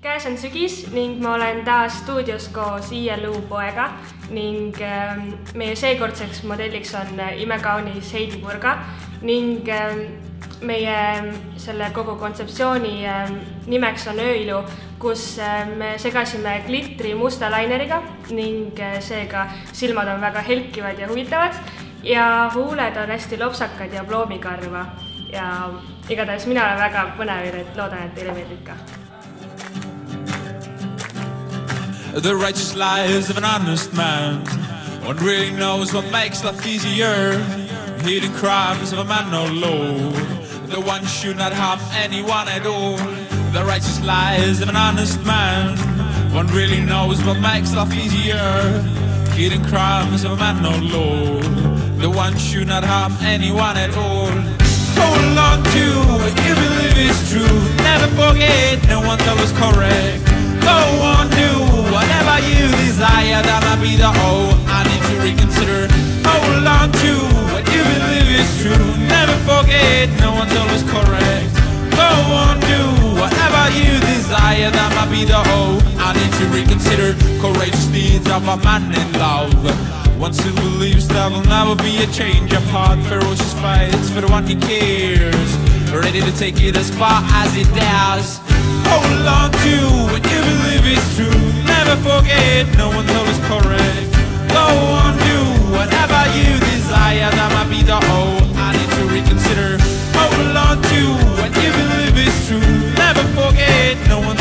Käes on sügis ning ma olen taas stuudios koos ILU poega ning meie seekordseks modelliks on imekaunis Heidi Purga ning meie selle kogu kontseptsiooni nimeks on ööilu, kus me segasime glitri musta laineriga ning seega silmad on väga helkivad ja huvitavad ja huuled on hästi lopsakad ja ploomikarva ja igatahes mina olen väga põnev, et loodan, et teile meeldib ka. The righteous lies of an honest man. One really knows what makes life easier. Hidden crimes of a man no low. The one should not harm anyone at all. The righteous lies of an honest man. One really knows what makes life easier. Hidden crimes of a man no low. The one should not harm anyone at all. Hold on to what you believe is true. Never forget, no one's always correct. Go on, do whatever you desire. That might be the I need to reconsider. Hold on to what you believe is true. Never forget, no one's always correct. Go on, do whatever you desire. That might be the I need to reconsider. Courageous deeds of a man in love. One who believes there will never be a change apart. Ferocious fights for the one he cares. Ready to take it as far as it does. Hold on to what you believe is true. Never forget, no one's always correct. Go on, do whatever you desire. That might be the I need to reconsider. Hold on to what you believe is true. Never forget, no one's